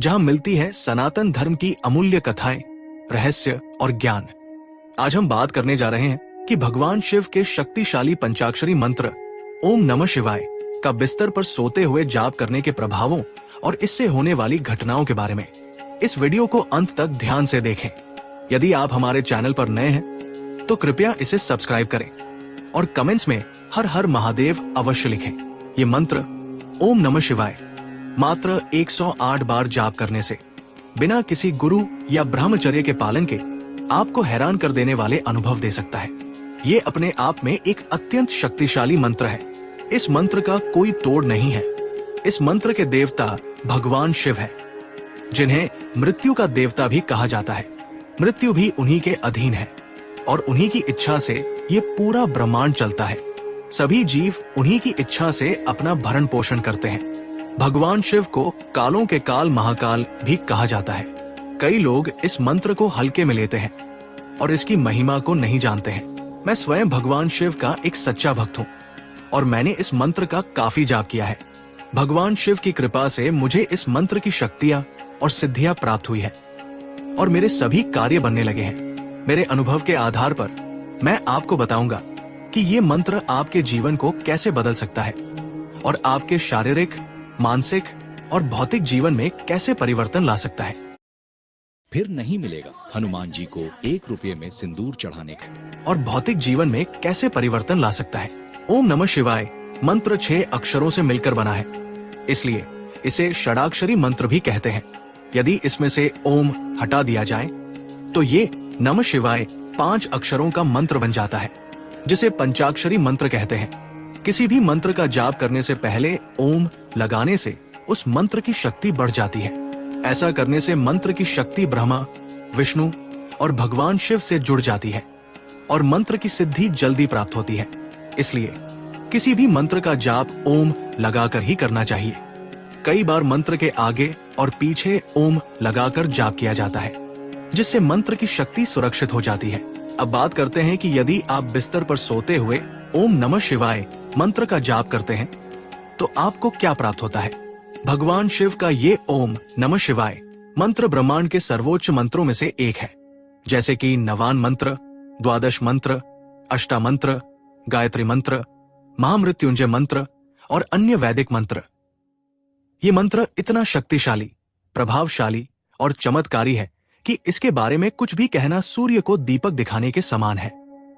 जहां मिलती है सनातन धर्म की अमूल्य कथाएं, रहस्य और ज्ञान। आज हम बात करने जा रहे हैं कि भगवान शिव के शक्तिशाली पंचाक्षरी मंत्र ओम नमः शिवाय का बिस्तर पर सोते हुए जाप करने के प्रभावों और इससे होने वाली घटनाओं के बारे में। इस वीडियो को अंत तक ध्यान से देखें। यदि आप हमारे चैनल पर नए हैं तो कृपया इसे सब्सक्राइब करें और कमेंट्स में हर हर महादेव अवश्य लिखें। ये मंत्र ओम नमः शिवाय मात्र 108 बार जाप करने से बिना किसी गुरु या ब्रह्मचर्य के पालन के आपको हैरान कर देने वाले अनुभव दे सकता है। ये अपने आप में एक अत्यंत शक्तिशाली मंत्र है। इस मंत्र का कोई तोड़ नहीं है। इस मंत्र के देवता भगवान शिव है, जिन्हें मृत्यु का देवता भी कहा जाता है। मृत्यु भी उन्हीं के अधीन है और उन्हीं की इच्छा से ये पूरा ब्रह्मांड चलता है। सभी जीव उन्हीं की इच्छा से अपना भरण पोषण करते हैं। भगवान शिव को कालों के काल महाकाल भी कहा जाता है। कई लोग इस मंत्र को हल्के में लेते हैं और इसकी महिमा को नहीं जानते हैं। मैं स्वयं भगवान शिव का एक सच्चा भक्त हूँ और मैंने इस मंत्र का काफी जाप किया है। भगवान शिव की कृपा से मुझे इस मंत्र की शक्तियाँ और सिद्धियां प्राप्त हुई है और मेरे सभी कार्य बनने लगे हैं। मेरे अनुभव के आधार पर मैं आपको बताऊंगा कि ये मंत्र आपके जीवन को कैसे बदल सकता है और आपके शारीरिक, मानसिक और भौतिक जीवन में कैसे परिवर्तन ला सकता है। फिर नहीं मिलेगा हनुमान जी को 1 रुपये में सिंदूर चढ़ाने का। और भौतिक जीवन में कैसे परिवर्तन ला सकता है। ओम नमः शिवाय मंत्र 6 अक्षरों से मिलकर बना है, इसलिए इसे षडाक्षरी मंत्र भी कहते हैं। यदि इसमें से ओम हटा दिया जाए तो ये नमः शिवाय 5 अक्षरों का मंत्र बन जाता है, जिसे पंचाक्षरी मंत्र कहते हैं। किसी भी मंत्र का जाप करने से पहले ओम लगाने से उस मंत्र की शक्ति बढ़ जाती है। ऐसा करने से मंत्र की शक्ति ब्रह्मा, विष्णु और भगवान शिव से जुड़ जाती है और मंत्र की सिद्धि जल्दी प्राप्त होती है। इसलिए किसी भी मंत्र का जाप ओम लगाकर ही करना चाहिए। कई बार मंत्र के आगे और पीछे ओम लगाकर जाप किया जाता है, जिससे मंत्र की शक्ति सुरक्षित हो जाती है। अब बात करते हैं कि यदि आप बिस्तर पर सोते हुए ओम नमः शिवाय मंत्र का जाप करते हैं तो आपको क्या प्राप्त होता है। भगवान शिव का ये ओम नमः शिवाय मंत्र ब्रह्मांड के सर्वोच्च मंत्रों में से एक है, जैसे कि नवान मंत्र, द्वादश मंत्र, अष्टा मंत्र, गायत्री मंत्र, महामृत्युंजय मंत्र और अन्य वैदिक मंत्र। ये मंत्र इतना शक्तिशाली, प्रभावशाली और चमत्कारी है कि इसके बारे में कुछ भी कहना सूर्य को दीपक दिखाने के समान है।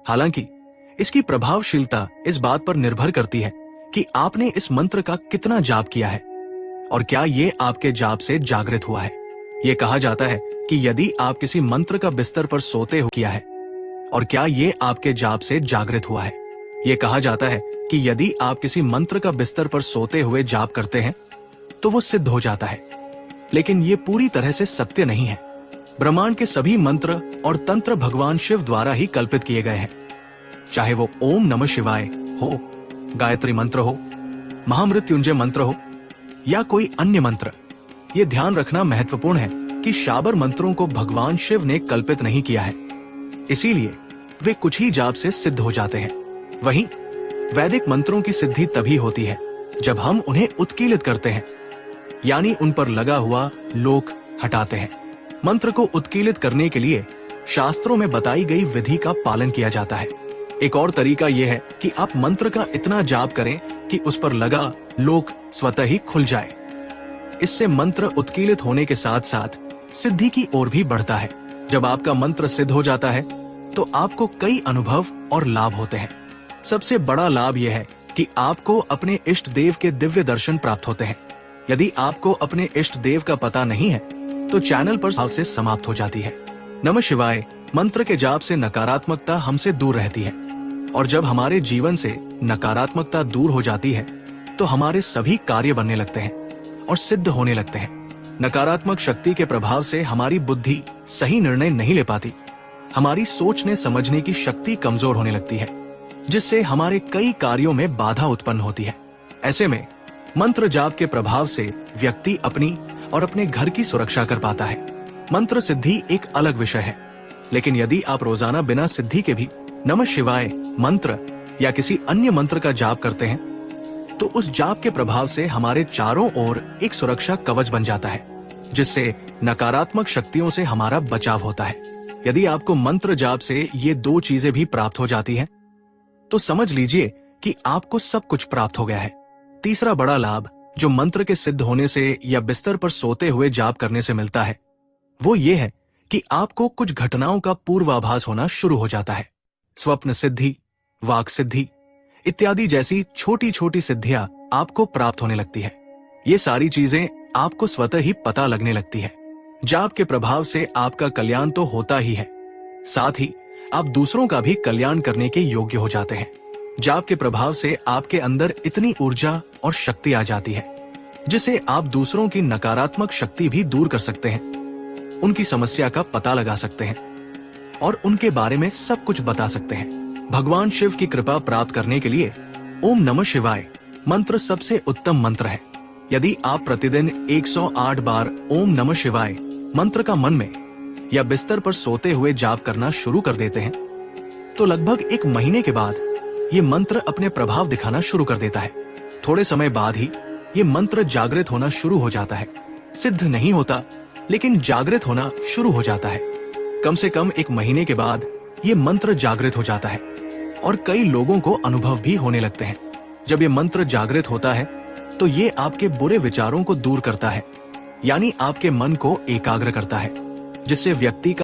हालांकि इसकी प्रभावशीलता इस बात पर निर्भर करती है कि आपने इस मंत्र का कितना जाप किया है और क्या ये आपके जाप से जागृत हुआ है। ये कहा जाता है कि यदि आप किसी मंत्र का बिस्तर पर सोते हो किया है और क्या ये आपके जाप से जागृत हुआ है। ये कहा जाता है कि यदि आप किसी मंत्र का बिस्तर पर सोते हुए जाप करते हैं तो वो सिद्ध हो जाता है, लेकिन ये पूरी तरह से सत्य नहीं है। ब्रह्मांड के सभी मंत्र और तंत्र भगवान शिव द्वारा ही कल्पित किए गए हैं, चाहे वो ओम नमः शिवाय हो, गायत्री मंत्र हो, महामृत्युंजय मंत्र हो या कोई अन्य मंत्र। ये ध्यान रखना महत्वपूर्ण है कि शाबर मंत्रों को भगवान शिव ने कल्पित नहीं किया है, इसीलिए वे कुछ ही जाप से सिद्ध हो जाते हैं। वहीं वैदिक मंत्रों की सिद्धि तभी होती है जब हम उन्हें उत्कीलित करते हैं, यानी उन पर लगा हुआ लोक हटाते हैं। मंत्र को उत्कीलित करने के लिए शास्त्रों में बताई गई विधि का पालन किया जाता है। एक और तरीका यह है कि आप मंत्र का इतना जाप करें कि उस पर लगा लोक स्वतः ही खुल जाए। इससे मंत्र उत्कीलित होने के साथ साथ सिद्धि की ओर भी बढ़ता है। जब आपका मंत्र सिद्ध हो जाता है तो आपको कई अनुभव और लाभ होते हैं। सबसे बड़ा लाभ यह है कि आपको अपने इष्ट देव के दिव्य दर्शन प्राप्त होते हैं। यदि आपको अपने इष्ट देव का पता नहीं है तो चैनल पर से समाप्त हो जाती है। नमः शिवाय मंत्र के जाप से नकारात्मकता हमसे दूर रहती है और जब हमारे जीवन से नकारात्मकता दूर हो जाती है तो हमारे सभी कार्य बनने लगते हैं और सिद्ध होने लगते हैं। नकारात्मक शक्ति के प्रभाव से हमारी बुद्धि सही निर्णय नहीं ले पाती। हमारी सोचने समझने की शक्ति कमजोर होने लगती है, जिससे हमारे कई कार्यों में बाधा उत्पन्न होती है। ऐसे में मंत्र जाप के प्रभाव से व्यक्ति अपनी और अपने घर की सुरक्षा कर पाता है। मंत्र सिद्धि एक अलग विषय है, लेकिन यदि आप रोजाना बिना सिद्धि के भी नमः शिवाय मंत्र या किसी अन्य मंत्र का जाप करते हैं तो उस जाप के प्रभाव से हमारे चारों ओर एक सुरक्षा कवच बन जाता है। जिससे नकारात्मक शक्तियों से हमारा बचाव होता है। यदि आपको मंत्र जाप से ये 2 चीजें भी प्राप्त हो जाती हैं, तो समझ लीजिए कि आपको सब कुछ प्राप्त हो गया है। तीसरा बड़ा लाभ जो मंत्र के सिद्ध होने से या बिस्तर पर सोते हुए जाप करने से मिलता है, वो ये है कि आपको कुछ घटनाओं का पूर्वाभास होना शुरू हो जाता है। स्वप्न सिद्धि, वाक सिद्धि इत्यादि जैसी छोटी छोटी सिद्धियां आपको प्राप्त होने लगती है। ये सारी चीजें आपको स्वतः ही पता लगने लगती है। जाप के प्रभाव से आपका कल्याण तो होता ही है, साथ ही आप दूसरों का भी कल्याण करने के योग्य हो जाते हैं। जाप के प्रभाव से आपके अंदर इतनी ऊर्जा और शक्ति आ जाती है जिसे आप दूसरों की नकारात्मक शक्ति भी दूर कर सकते हैं, उनकी समस्या का पता लगा सकते हैं और उनके बारे में सब कुछ बता सकते हैं। भगवान शिव की कृपा प्राप्त करने के लिए ओम नमः शिवाय मंत्र सबसे उत्तम मंत्र है। यदि आप प्रतिदिन 108 बार ओम नमः शिवाय मंत्र का मन में या बिस्तर पर सोते हुए जाप करना शुरू कर देते हैं, तो लगभग 1 महीने के बाद ये मंत्र अपने प्रभाव दिखाना शुरू कर देता है। थोड़े समय बाद ही ये मंत्र जागृत होना शुरू हो जाता है। सिद्ध नहीं होता, लेकिन जागृत होना शुरू हो जाता है। कम से कम 1 महीने के बाद ये मंत्र जागृत हो जाता है और कई लोगों को अनुभव भी होने लगते हैं। जब ये मंत्र जागृत होता है तो ये आपके बुरे विचारों को दूर करता है, यानी आपके मन को एकाग्र करता है, जिससे व्यक्ति का